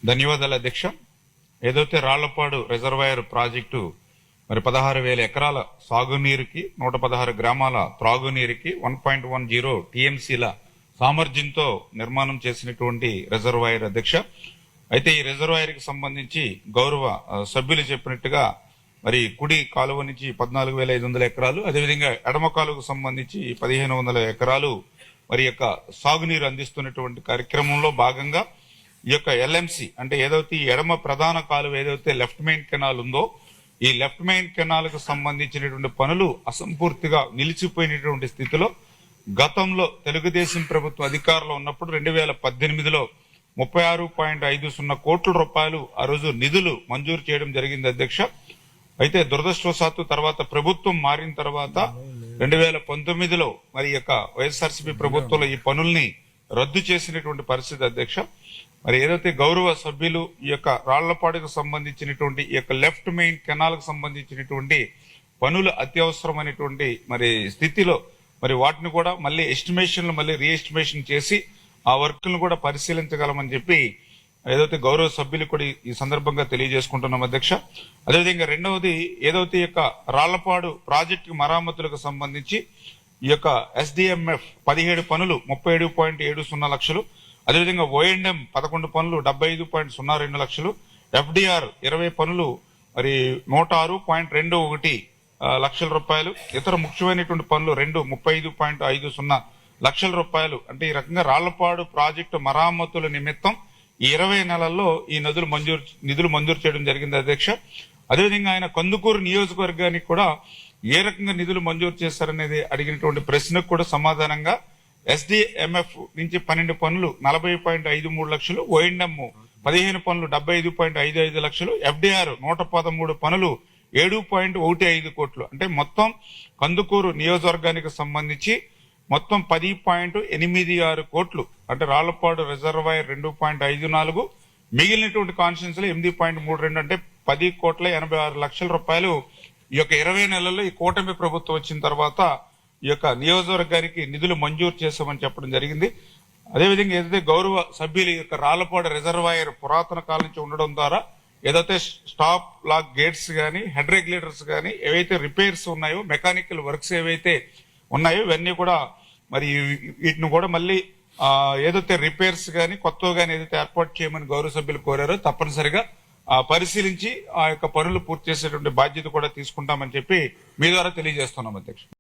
ధన్యవాదాలు అధ్యక్ష. ఏదైతే రాళ్లపాడు రిజర్వాయర్ ప్రాజెక్టు మరి 16,000 ఎకరాల సాగునీరుకి 116 గ్రామాల త్రాగునీరుకి 1.10 టీఎంసీల సామర్థ్యంతో నిర్మాణం చేసినటువంటి రిజర్వాయర్ అధ్యక్ష. అయితే ఈ రిజర్వాయర్ కి సంబంధించి గౌరవ సభ్యులు చెప్పినట్టుగా మరి కుడి కాలువ నుంచి 14,500 ఎకరాలు, అదేవిధంగా ఎడమ కాలువకు సంబంధించి 1,500 ఎకరాలు మరి యొక్క సాగునీరు అందిస్తున్నటువంటి కార్యక్రమంలో భాగంగా ఈ యొక్క ఎల్ఎంసి అంటే ఏదైతే ఈ ఎడమ ప్రధాన కాలువ ఏదైతే లెఫ్ట్ మెయిన్ కెనాల్ ఉందో ఈ లెఫ్ట్ మెయిన్ కెనాల్ కు సంబంధించినటువంటి పనులు అసంపూర్తిగా నిలిచిపోయినటువంటి స్థితిలో గతంలో తెలుగుదేశం ప్రభుత్వం అధికారంలో ఉన్నప్పుడు 2018లో 36.50 కోట్ల రూపాయలు ఆ రోజు నిధులు మంజూరు చేయడం జరిగింది అధ్యక్ష. అయితే దురదృష్టవశాత్తు తర్వాత ప్రభుత్వం మారిన తర్వాత 2019లో మరి యొక్క వైఎస్ఆర్సీపీ ప్రభుత్వంలో ఈ పనుల్ని రద్దు చేసినటువంటి పరిస్థితి అధ్యక్ష. మరి ఏదైతే గౌరవ సభ్యులు ఈ యొక్క రాళ్లపాడుకు సంబంధించినటువంటి ఈ యొక్క లెఫ్ట్ మెయిన్ కెనాల్ కు సంబంధించినటువంటి పనులు అత్యవసరమైనటువంటి మరి స్థితిలో మరి వాటిని కూడా మళ్ళీ ఎస్టిమేషన్లు మళ్ళీ రీఎస్టిమేషన్ చేసి ఆ వర్క్లను కూడా పరిశీలించగలమని చెప్పి ఏదైతే గౌరవ సభ్యులు కూడా ఈ సందర్భంగా తెలియజేసుకుంటున్నాం అధ్యక్ష. అదేవిధంగా రెండవది ఏదైతే ఈ యొక్క రాళ్లపాడు ప్రాజెక్టు మరామతులకు సంబంధించి ఈ యొక్క ఎస్డిఎంఎఫ్ 17 పనులు 37.70 లక్షలు, అదేవిధంగా ఓఎండ్ఎం 11 పనులు 75.02 లక్షలు, ఎఫ్డిఆర్ 20 పనులు మరి 106.21 లక్షల రూపాయలు, ఇతర ముఖ్యమైనటువంటి పనులు 35.50 లక్షల రూపాయలు. అంటే ఈ రకంగా రాళ్లపాడు ప్రాజెక్టు మరామతుల నిమిత్తం ఈ 20 నెలల్లో ఈ నిధులు మంజూరు చేయడం జరిగింది అధ్యక్ష. అదేవిధంగా ఆయన కందుకూరు నియోజకవర్గానికి కూడా ఏ రకంగా నిధులు మంజూరు చేశారనేది అడిగినటువంటి ప్రశ్నకు కూడా సమాధానంగా ఎస్డిఎంఎఫ్ నుంచి 12 పనులు 40.53 లక్షలు, ఓఎండ్ఎం 15 పనులు 75.55 లక్షలు, ఎఫ్డిఆర్ 113 పనులు 7.15 కోట్లు. అంటే మొత్తం కందుకూరు నియోజకవర్గానికి సంబంధించి మొత్తం 10.86 కోట్లు. అంటే రాళ్లపాడు రిజర్వాయర్ 2.54, మిగిలినటువంటి కాన్స్టిట్యున్సీలు 8.32 అంటే 10.86 లక్షల రూపాయలు ఈ యొక్క 20 నెలల్లో ఈ కూటమి ప్రభుత్వం వచ్చిన తర్వాత ఈ యొక్క నియోజకవర్గానికి నిధులు మంజూరు చేశామని చెప్పడం జరిగింది. అదేవిధంగా ఏదైతే గౌరవ సభ్యులు యొక్క రాళ్లపాడు రిజర్వాయర్ పురాతన కాలం నుంచి ఉండడం ద్వారా ఏదైతే స్టాప్ లాక్ గేట్స్ గానీ హెడ్ రెగ్యులేటర్స్ గానీ ఏవైతే రిపేర్స్ ఉన్నాయో మెకానికల్ వర్క్స్ ఏవైతే ఉన్నాయో ఇవన్నీ కూడా మరి వీటిని కూడా మళ్ళీ ఏదైతే రిపేర్స్ గానీ కొత్తగా గానీ ఏదైతే ఏర్పాటు చేయమని గౌరవ సభ్యులు కోరారో తప్పనిసరిగా పరిశీలించి ఆ యొక్క పనులు పూర్తి చేసేటువంటి బాధ్యత కూడా తీసుకుంటామని చెప్పి మీ ద్వారా తెలియజేస్తున్నాం అధ్యక్ష.